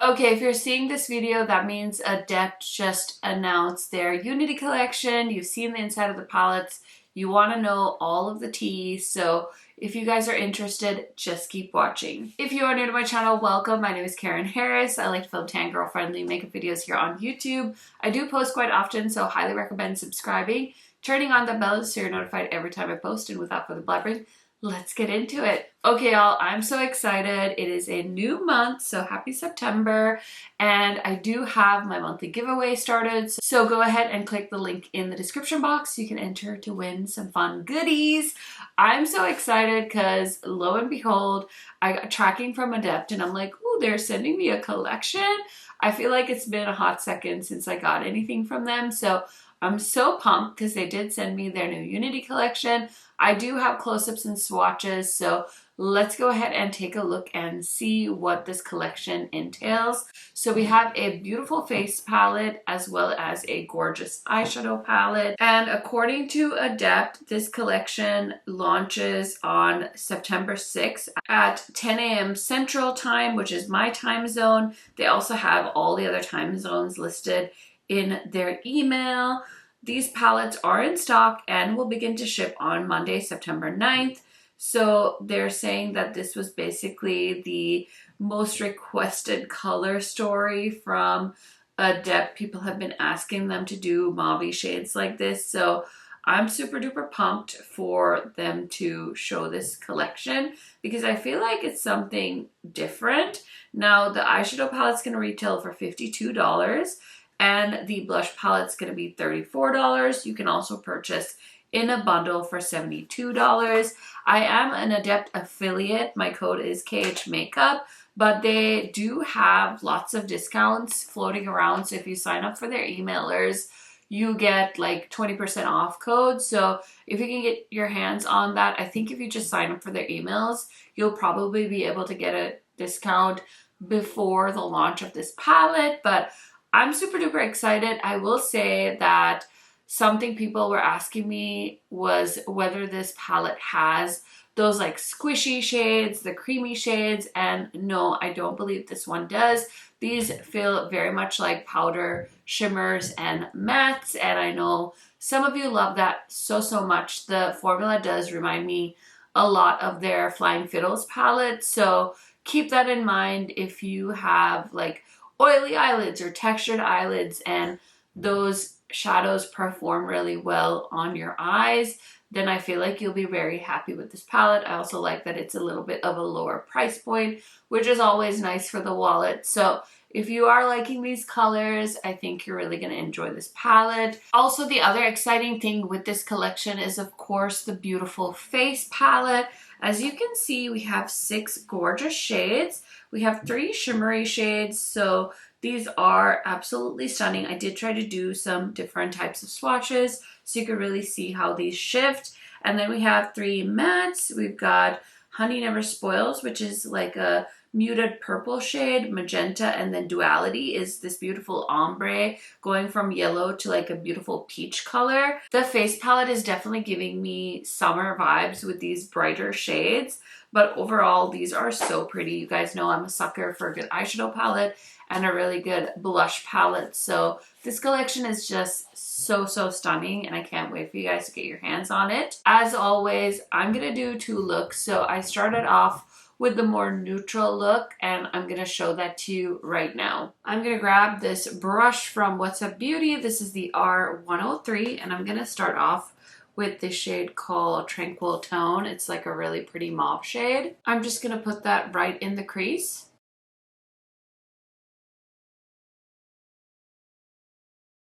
Okay, if you're seeing this video, that means Adept just announced their Unity collection. You've seen the inside of the palettes. You want to know all of the tea. So if you guys are interested, just keep watching. If you are new to my channel, welcome. My name is KARENHARRIS. I like to film tan girl friendly makeup videos here on YouTube. I do post quite often, so highly recommend subscribing, turning on the bell so you're notified every time I post. And without further blabbering, let's get into it. Okay, y'all, I'm so excited. It is a new month, so happy September. And I do have my monthly giveaway started. So go ahead and click the link in the description box. You can enter to win some fun goodies. I'm so excited because lo and behold, I got tracking from Adept and I'm like, ooh, they're sending me a collection. I feel like it's been a hot second since I got anything from them. So I'm so pumped because they did send me their new Unity collection. I do have close-ups and swatches, so let's go ahead and take a look and see what this collection entails. So we have a beautiful face palette as well as a gorgeous eyeshadow palette. And according to Adept, this collection launches on September 6th at 10 a.m. Central Time, which is my time zone. They also have all the other time zones listed in their email. These palettes are in stock and will begin to ship on Monday, September 9th. So they're saying that this was basically the most requested color story from Adept. People have been asking them to do mauve shades like this. So I'm super duper pumped for them to show this collection because I feel like it's something different. Now the eyeshadow palette's going to retail for $52. And the blush palette's going to be $34. You can also purchase in a bundle for $72. I am an Adept affiliate. My code is KHMAKEUP, but they do have lots of discounts floating around. So if you sign up for their emailers, you get like 20% off code. So if you can get your hands on that, I think if you just sign up for their emails, you'll probably be able to get a discount before the launch of this palette. But I'm super duper excited. I will say that something people were asking me was whether this palette has those like squishy shades, the creamy shades, and no, I don't believe this one does. These feel very much like powder shimmers and mattes, and I know some of you love that so much. The formula does remind me a lot of their Flying Fiddles palette, so keep that in mind if you have like oily eyelids or textured eyelids and those shadows perform really well on your eyes, then I feel like you'll be very happy with this palette. I also like that it's a little bit of a lower price point, which is always nice for the wallet. So if you are liking these colors, I think you're really going to enjoy this palette. Also, the other exciting thing with this collection is, of course, the beautiful face palette. As you can see, we have 6 gorgeous shades. We have 3 shimmery shades, so these are absolutely stunning. I did try to do some different types of swatches so you could really see how these shift. And then we have 3 mattes. We've got Honey Never Spoils, which is like a muted purple shade, magenta, and then Duality is this beautiful ombre going from yellow to like a beautiful peach color. The face palette is definitely giving me summer vibes with these brighter shades, but overall these are so pretty. You guys know I'm a sucker for a good eyeshadow palette and a really good blush palette, so this collection is just so stunning and I can't wait for you guys to get your hands on it. As always, I'm gonna do 2 looks. So I started off with the more neutral look, and I'm gonna show that to you right now. I'm gonna grab this brush from What's Up Beauty. This is the R103, and I'm gonna start off with this shade called Tranquil Tone. It's like a really pretty mauve shade. I'm just gonna put that right in the crease.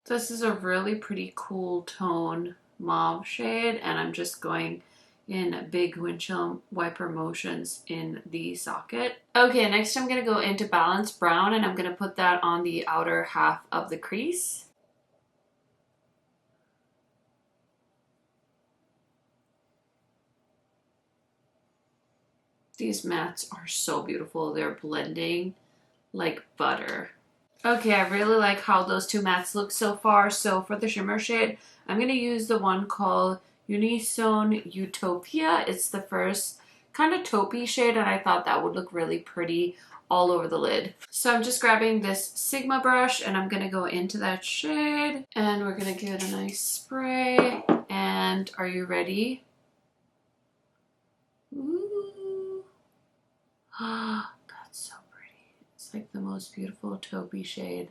This is a really pretty cool tone mauve shade, and I'm just going in big windshield wiper motions in the socket. Okay, next I'm going to go into Balanced Brown, and I'm going to put that on the outer half of the crease. These mattes are so beautiful. They're blending like butter. Okay, I really like how those 2 mattes look so far. So for the shimmer shade, I'm going to use the one called Unison Utopia. It's the first kind of taupey shade, and I thought that would look really pretty all over the lid. So I'm just grabbing this Sigma brush and I'm gonna go into that shade and we're gonna give it a nice spray. And are you ready? Ooh. Ah, that's so pretty. It's like the most beautiful taupey shade.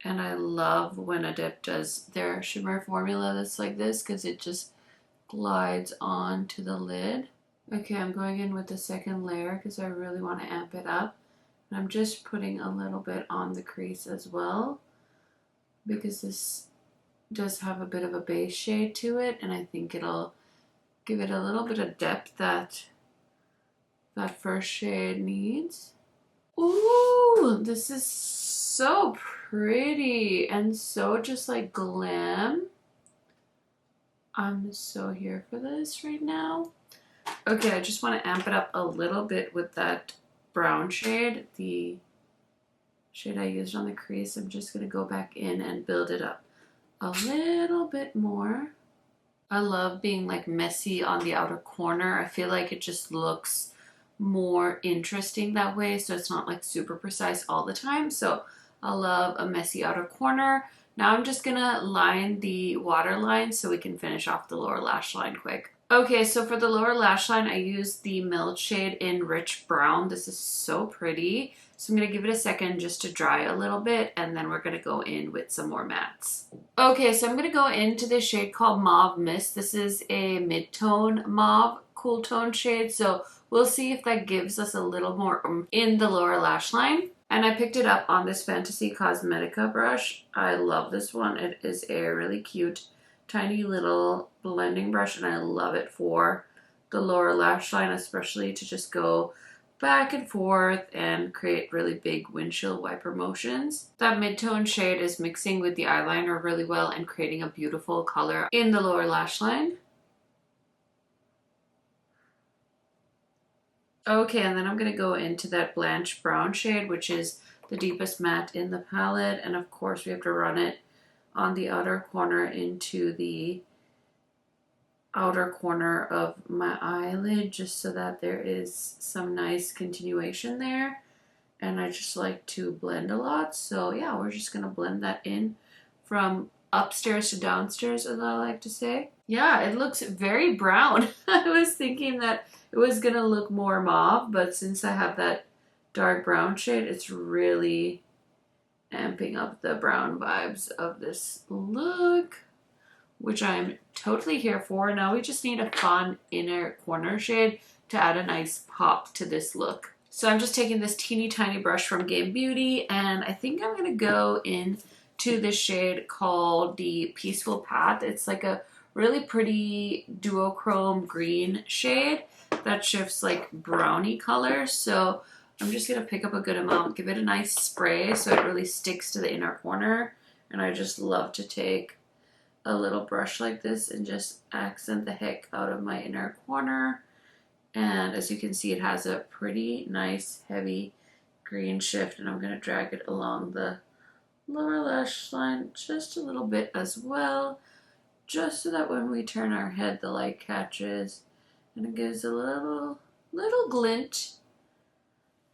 And I love when Adept does their shimmer formula that's like this because it just glides onto the lid. Okay, I'm going in with the second layer because I really want to amp it up. And I'm just putting a little bit on the crease as well because this does have a bit of a base shade to it, and I think it'll give it a little bit of depth that that first shade needs. Ooh, this is so pretty and so just like glam. I'm so here for this right now. Okay, I just want to amp it up a little bit with that brown shade, the shade I used on the crease. I'm just going to go back in and build it up a little bit more. I love being like messy on the outer corner. I feel like it just looks more interesting that way, so it's not like super precise all the time. So I love a messy outer corner. Now I'm just gonna line the waterline so we can finish off the lower lash line quick. Okay, so for the lower lash line, I used the Milk shade in Rich Brown. This is so pretty. So I'm gonna give it a second just to dry a little bit, and then we're gonna go in with some more mattes. Okay, so I'm gonna go into this shade called Mauve Mist. This is a mid-tone mauve cool tone shade, so we'll see if that gives us a little more in the lower lash line. And I picked it up on this Fantasy Cosmetica brush. I love this one. It is a really cute, tiny little blending brush, and I love it for the lower lash line, especially to just go back and forth and create really big windshield wiper motions. That mid-tone shade is mixing with the eyeliner really well and creating a beautiful color in the lower lash line. Okay, and then I'm going to go into that Blanche Brown shade, which is the deepest matte in the palette. And of course, we have to run it on the outer corner into the outer corner of my eyelid, just so that there is some nice continuation there. And I just like to blend a lot. So yeah, we're just going to blend that in from upstairs to downstairs, as I like to say. Yeah, it looks very brown. I was thinking that it was gonna look more mauve, but since I have that dark brown shade, it's really amping up the brown vibes of this look, which I'm totally here for. Now we just need a fun inner corner shade to add a nice pop to this look. So I'm just taking this teeny tiny brush from Beaute, and I think I'm gonna go in to this shade called the Peaceful Path. It's like a really pretty duochrome green shade that shifts like brownie color. So I'm just gonna pick up a good amount, give it a nice spray so it really sticks to the inner corner. And I just love to take a little brush like this and just accent the heck out of my inner corner. And as you can see, it has a pretty nice heavy green shift, and I'm gonna drag it along the lower lash line just a little bit as well, just so that when we turn our head, the light catches and it gives a little glint.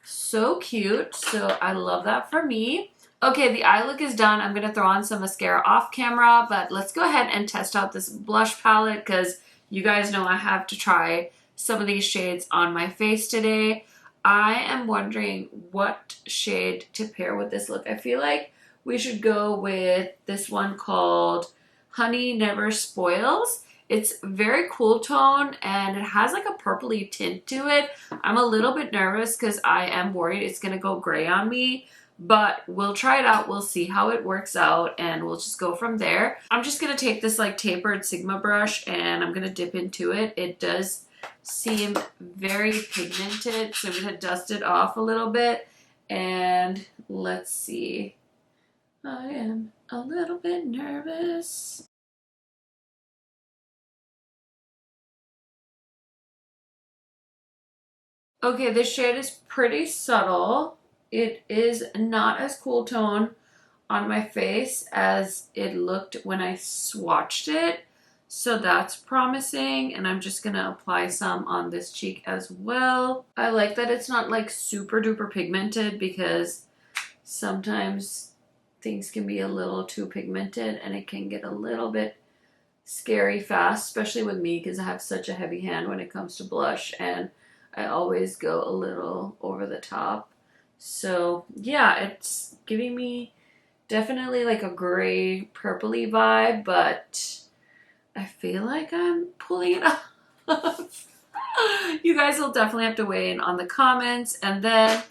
So cute. So I love that for me. Okay, the eye look is done. I'm gonna throw on some mascara off camera, but let's go ahead and test out this blush palette because you guys know I have to try some of these shades on my face today. I am wondering what shade to pair with this look. I feel like we should go with this one called Honey Never Spoils. It's very cool tone and it has like a purpley tint to it. I'm a little bit nervous because I am worried it's gonna go gray on me, but we'll try it out. We'll see how it works out and we'll just go from there. I'm just gonna take this like tapered Sigma brush and I'm gonna dip into it. It does seem very pigmented, so I'm gonna dust it off a little bit and let's see. I am a little bit nervous. Okay, this shade is pretty subtle. It is not as cool tone on my face as it looked when I swatched it. So that's promising, and I'm just gonna apply some on this cheek as well. I like that it's not like super duper pigmented, because sometimes things can be a little too pigmented and it can get a little bit scary fast, especially with me because I have such a heavy hand when it comes to blush, and I always go a little over the top. So yeah, it's giving me definitely like a gray purpley vibe, but I feel like I'm pulling it off. You guys will definitely have to weigh in on the comments. And then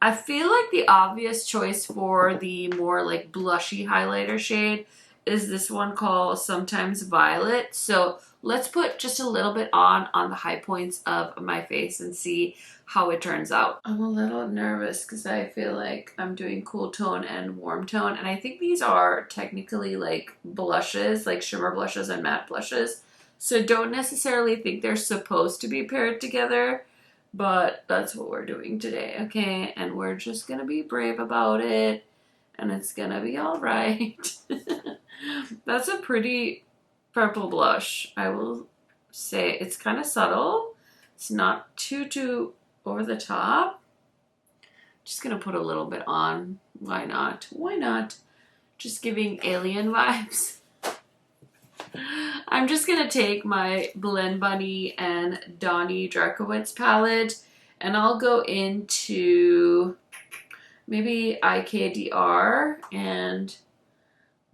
I feel like the obvious choice for the more like blushy highlighter shade is this one called Sometimes Violet. So let's put just a little bit on the high points of my face and see how it turns out. I'm a little nervous because I feel like I'm doing cool tone and warm tone, and I think these are technically like blushes, like shimmer blushes and matte blushes. So don't necessarily think they're supposed to be paired together, but that's what we're doing today, okay? And we're just gonna be brave about it, and it's gonna be all right. That's a pretty purple blush, I will say. It's kind of subtle. It's not too over the top. Just gonna put a little bit on. Why not? Why not? Just giving alien vibes. I'm just gonna take my Blend Bunny and Donnie Drakowitz palette, and I'll go into maybe IKDR, and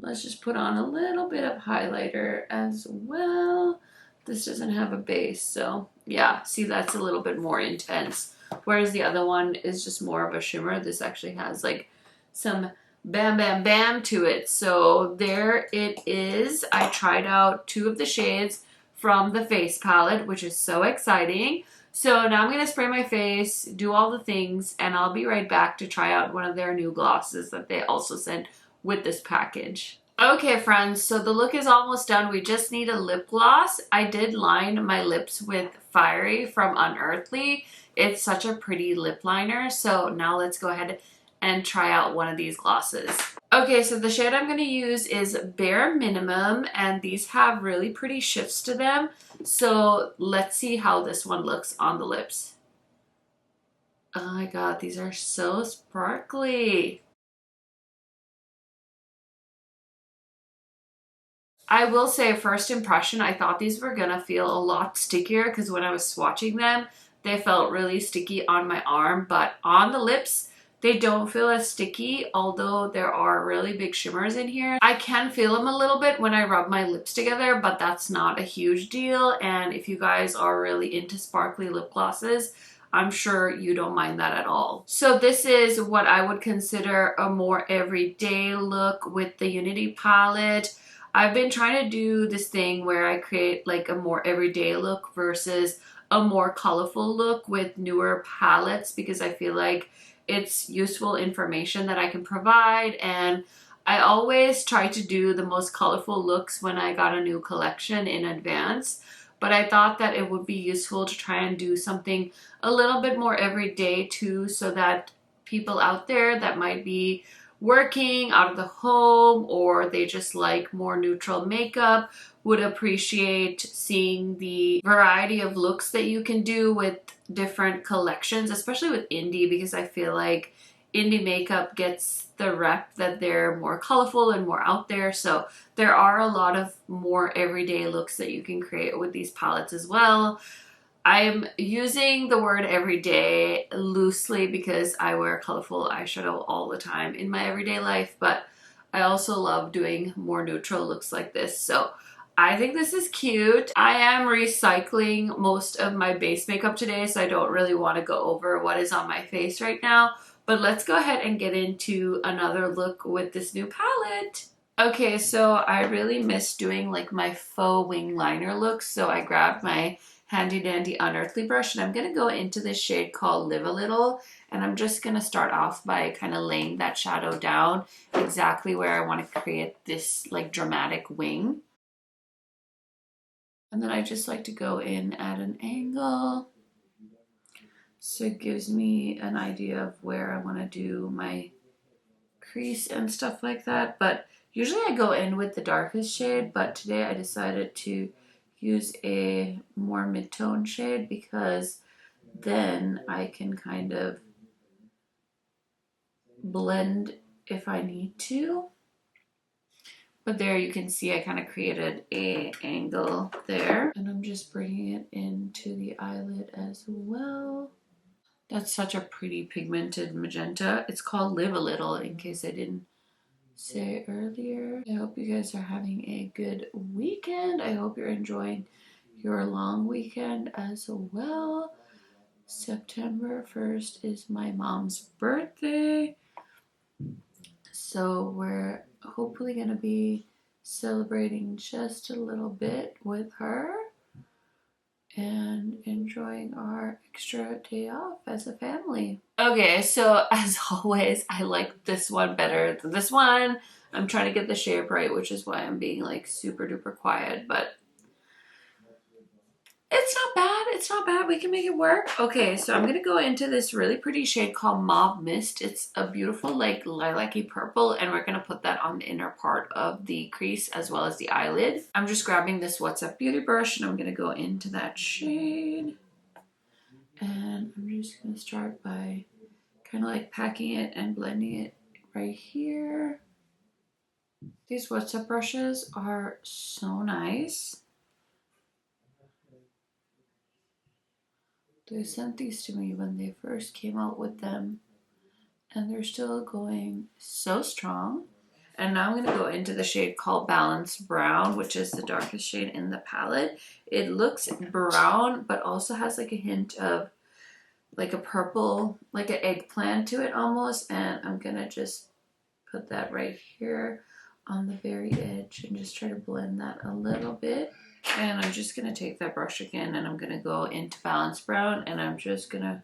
let's just put on a little bit of highlighter as well. This doesn't have a base, so yeah, see, that's a little bit more intense. Whereas the other one is just more of a shimmer. This actually has like some bam, bam, bam to it. So there it is. I tried out 2 of the shades from the face palette, which is so exciting. So now I'm going to spray my face, do all the things, and I'll be right back to try out one of their new glosses that they also sent with this package. Okay, friends, so the look is almost done. We just need a lip gloss. I did line my lips with Fiery from Unearthly. It's such a pretty lip liner. So now let's go ahead and try out one of these glosses. Okay, so the shade I'm going to use is Bare Minimum, and these have really pretty shifts to them. So let's see how this one looks on the lips. Oh my god, these are so sparkly. I will say, first impression, I thought these were gonna feel a lot stickier because when I was swatching them, they felt really sticky on my arm, but on the lips, they don't feel as sticky, although there are really big shimmers in here. I can feel them a little bit when I rub my lips together, but that's not a huge deal, and if you guys are really into sparkly lip glosses, I'm sure you don't mind that at all. So this is what I would consider a more everyday look with the Unity palette. I've been trying to do this thing where I create like a more everyday look versus a more colorful look with newer palettes, because I feel like it's useful information that I can provide, and I always try to do the most colorful looks when I got a new collection in advance, but I thought that it would be useful to try and do something a little bit more everyday too, so that people out there that might be working out of the home, or they just like more neutral makeup, would appreciate seeing the variety of looks that you can do with different collections, especially with indie, because I feel like indie makeup gets the rep that they're more colorful and more out there. So there are a lot of more everyday looks that you can create with these palettes as well. I'm using the word everyday loosely because I wear colorful eyeshadow all the time in my everyday life, but I also love doing more neutral looks like this. So I think this is cute. I am recycling most of my base makeup today, so I don't really want to go over what is on my face right now, but let's go ahead and get into another look with this new palette. Okay, so I really miss doing like my faux wing liner looks, so I grabbed my handy dandy Unearthly brush, and I'm going to go into this shade called Live a Little, and I'm just going to start off by kind of laying that shadow down exactly where I want to create this like dramatic wing. And then I just like to go in at an angle, so it gives me an idea of where I want to do my crease and stuff like that. But Usually I go in with the darkest shade, but today I decided to use a more mid-tone shade because then I can kind of blend if I need to. But there you can see I kind of created a angle there. And I'm just bringing it into the eyelid as well. That's such a pretty pigmented magenta. It's called Live a Little, in case I didn't say earlier. I hope you guys are having a good weekend. I hope you're enjoying your long weekend as well. September 1st is my mom's birthday. So we're hopefully going to be celebrating just a little bit with her and enjoying our extra day off as a family. Okay, so as always, I like this one better than this one. I'm trying to get the shape right, which is why I'm being like super duper quiet, but it's not bad. It's not bad. We can make it work. Okay, so I'm going to go into this really pretty shade called Mauve Mist. It's a beautiful like lilac-y purple, and we're going to put that on the inner part of the crease as well as the eyelid. I'm just grabbing this What's Up Beauty brush, and I'm going to go into that shade. And I'm just going to start by kind of like packing it and blending it right here. These What's Up brushes are so nice. They sent these to me when they first came out with them, and they're still going so strong. And now I'm going to go into the shade called Balanced Brown, which is the darkest shade in the palette. It looks brown, but also has like a hint of like a purple, like an eggplant to it almost. And I'm going to just put that right here on the very edge and just try to blend that a little bit. And I'm just going to take that brush again, and I'm going to go into Balanced Brown, and I'm just going to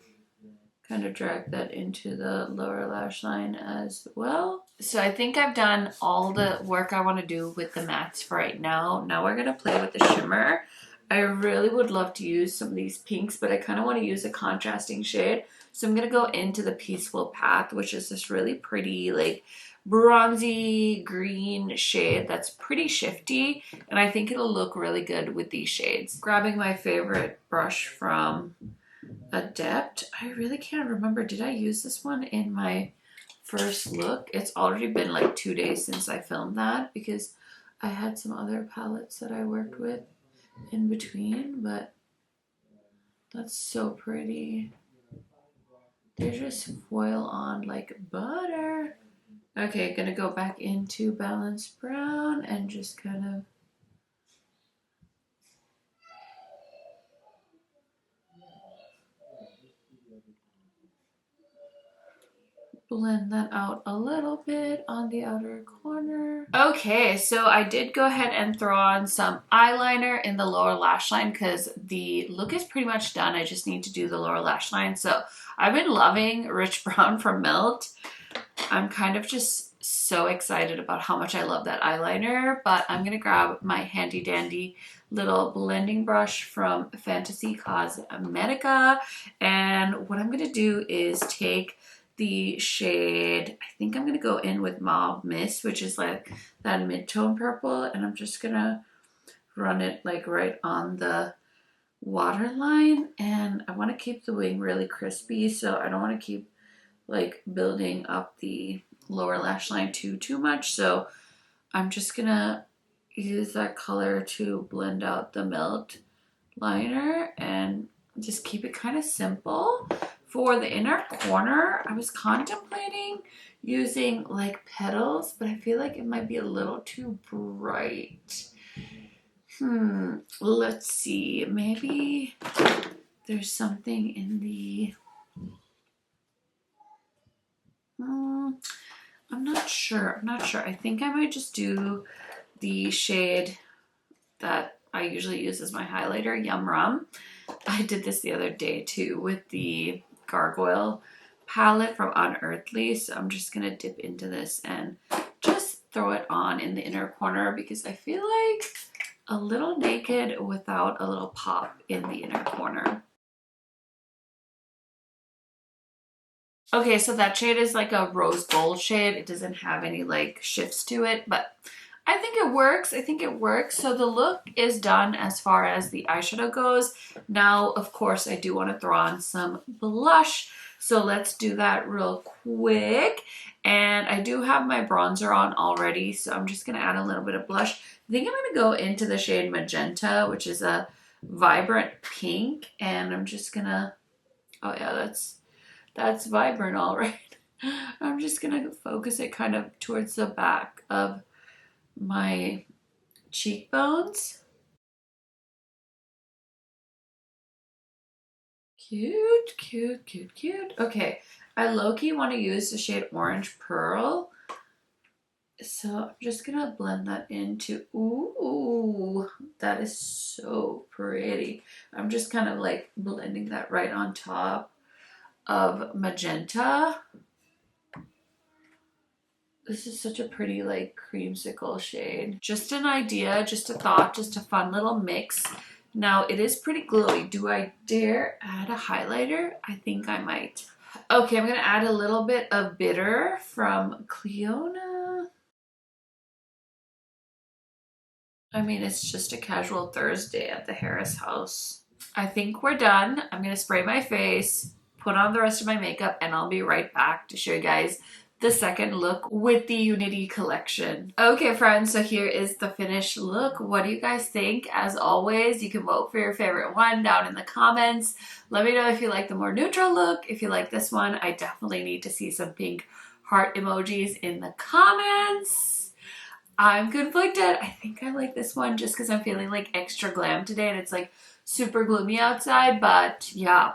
kind of drag that into the lower lash line as well. So I think I've done all the work I want to do with the mattes for right now. Now we're going to play with the shimmer. I really would love to use some of these pinks, but I kind of want to use a contrasting shade. So I'm going to go into the Peaceful Path, which is this really pretty like bronzy green shade that's pretty shifty, and I think it'll look really good with these shades. Grabbing my favorite brush from Adept. I really can't remember, did I use this one in my first look? It's already been like 2 days since I filmed that because I had some other palettes that I worked with in between, but that's so pretty. They just foil on like butter. Okay, gonna go back into Balanced Brown and just kind of blend that out a little bit on the outer corner. Okay, so I did go ahead and throw on some eyeliner in the lower lash line because the look is pretty much done. I just need to do the lower lash line. So I've been loving Rich Brown from Melt. I'm kind of just so excited about how much I love that eyeliner, but I'm gonna grab my handy dandy little blending brush from Fantasy Cosmetica, and what I'm gonna do is take the shade, I think I'm gonna go in with Mauve Mist, which is like that mid-tone purple, and I'm just gonna run it like right on the waterline. And I want to keep the wing really crispy, so I don't want to keep like building up the lower lash line too much. So I'm just gonna use that color to blend out the Melt liner and just keep it kind of simple. For the inner corner, I was contemplating using like petals, but I feel like it might be a little too bright. Let's see, maybe there's something in the I'm not sure. I think I might just do the shade that I usually use as my highlighter, Yum Rum. I did this the other day too with the Gargoyle palette from Unearthly. So I'm just going to dip into this and just throw it on in the inner corner because I feel like a little naked without a little pop in the inner corner. Okay, so that shade is like a rose gold shade. It doesn't have any like shifts to it, but I think it works. I think it works. So the look is done as far as the eyeshadow goes. Now, of course, I do want to throw on some blush. So let's do that real quick. And I do have my bronzer on already, so I'm just going to add a little bit of blush. I think I'm going to go into the shade Magenta, which is a vibrant pink. And I'm just going to, oh yeah, that's vibrant, all right. I'm just gonna focus it kind of towards the back of my cheekbones. Cute, cute, cute, cute. Okay, I low-key want to use the shade Orange Pearl. So I'm just gonna blend that into, ooh, that is so pretty. I'm just kind of like blending that right on top of Magenta. This is such a pretty like creamsicle shade. Just an idea, just a thought, just a fun little mix. Now it is pretty glowy. Do I dare add a highlighter? I think I might. Okay, I'm gonna add a little bit of Bitter from Clionadh. I mean, it's just a casual Thursday at the Harris house. I think we're done. I'm gonna spray my face, put on the rest of my makeup, and I'll be right back to show you guys the second look with the Unity collection. Okay friends, so here is the finished look. What do you guys think? As always, you can vote for your favorite one down in the comments. Let me know if you like the more neutral look. If you like this one, I definitely need to see some pink heart emojis in the comments. I'm conflicted. I think I like this one just because I'm feeling like extra glam today and it's like super gloomy outside, but yeah.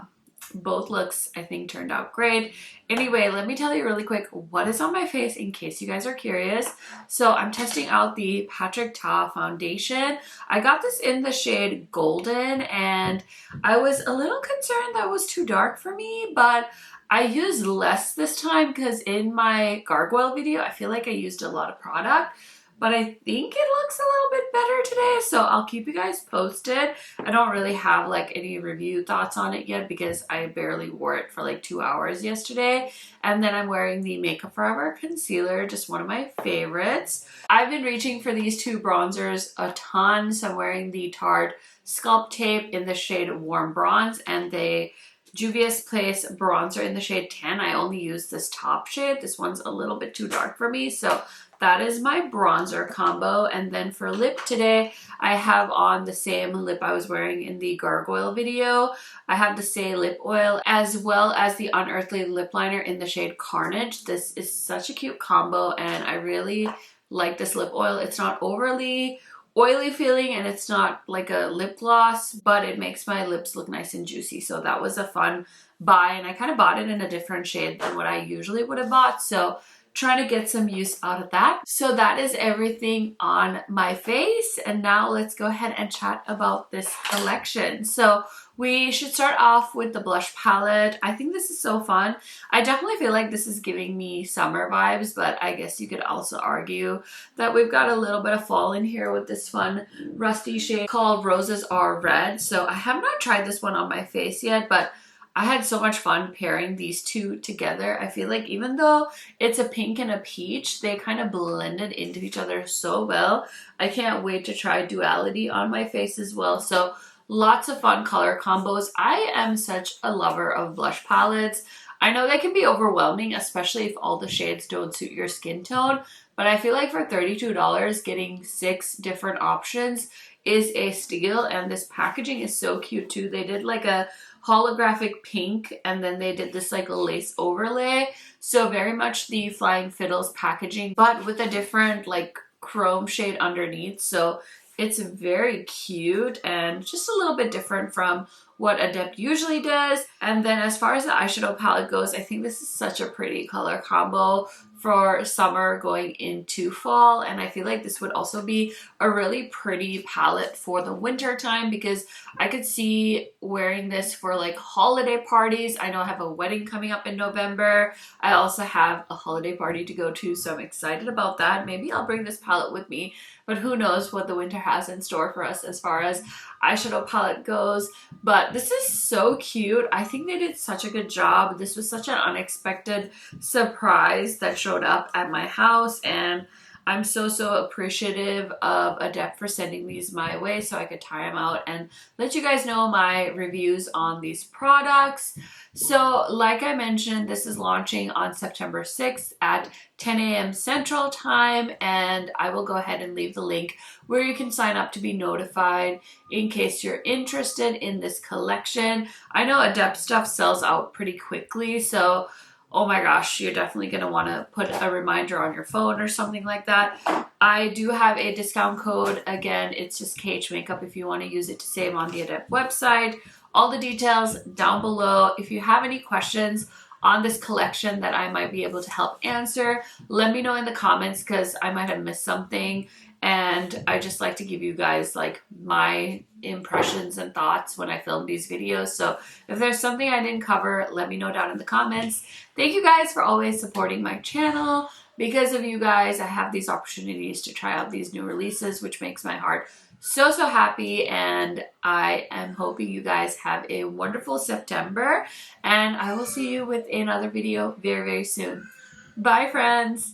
Both looks, I think, turned out great. Anyway, let me tell you really quick what is on my face in case you guys are curious. So I'm testing out the Patrick Ta foundation. I got this in the shade Golden, and I was a little concerned that it was too dark for me, but I used less this time because in my gargoyle video, I feel like I used a lot of product. But I think it looks a little bit better today, so I'll keep you guys posted. I don't really have like any review thoughts on it yet because I barely wore it for like 2 hours yesterday. And then I'm wearing the Makeup Forever concealer, just one of my favorites. I've been reaching for these two bronzers a ton, so I'm wearing the Tarte Sculpt Tape in the shade Warm Bronze and the Juvia's Place bronzer in the shade Tan. I only use this top shade. This one's a little bit too dark for me, so that is my bronzer combo. And then for lip today, I have on the same lip I was wearing in the gargoyle video. I have the Say lip oil as well as the Unearthly lip liner in the shade Carnage. This is such a cute combo and I really like this lip oil. It's not overly oily feeling and it's not like a lip gloss, but it makes my lips look nice and juicy. So that was a fun buy and I kind of bought it in a different shade than what I usually would have bought. So trying to get some use out of that. So that is everything on my face. And now let's go ahead and chat about this collection. So we should start off with the blush palette. I think this is so fun. I definitely feel like this is giving me summer vibes, but I guess you could also argue that we've got a little bit of fall in here with this fun rusty shade called Roses Are Red. So I have not tried this one on my face yet, but I had so much fun pairing these two together. I feel like even though it's a pink and a peach, they kind of blended into each other so well. I can't wait to try Duality on my face as well. So lots of fun color combos. I am such a lover of blush palettes. I know they can be overwhelming, especially if all the shades don't suit your skin tone. But I feel like for $32, getting 6 different options is a steal. And this packaging is so cute too. They did like a holographic pink and then they did this like lace overlay, so very much the Flying Fiddles packaging but with a different like chrome shade underneath. So it's very cute and just a little bit different from what Adept usually does. And then as far as the eyeshadow palette goes, I think this is such a pretty color combo for summer going into fall, and I feel like this would also be a really pretty palette for the winter time because I could see wearing this for like holiday parties. I know I have a wedding coming up in November. I also have a holiday party to go to, so I'm excited about that. Maybe I'll bring this palette with me, but who knows what the winter has in store for us as far as eyeshadow palette goes. But this is so cute. I think they did such a good job. This was such an unexpected surprise that showed up at my house, and I'm so appreciative of Adept for sending these my way so I could try them out and let you guys know my reviews on these products. So like I mentioned, this is launching on September 6th at 10 a.m. Central Time, and I will go ahead and leave the link where you can sign up to be notified in case you're interested in this collection. I know Adept stuff sells out pretty quickly, so oh my gosh, you're definitely going to want to put a reminder on your phone or something like that. I do have a discount code. Again, it's just KHMAKEUP if you want to use it to save on the Adept website. All the details down below. If you have any questions on this collection that I might be able to help answer, let me know in the comments because I might have missed something. And I just like to give you guys like my impressions and thoughts when I film these videos. So if there's something I didn't cover, let me know down in the comments. Thank you guys for always supporting my channel. Because of you guys, I have these opportunities to try out these new releases, which makes my heart so happy. And I am hoping you guys have a wonderful September. And I will see you with another video very soon. Bye, friends.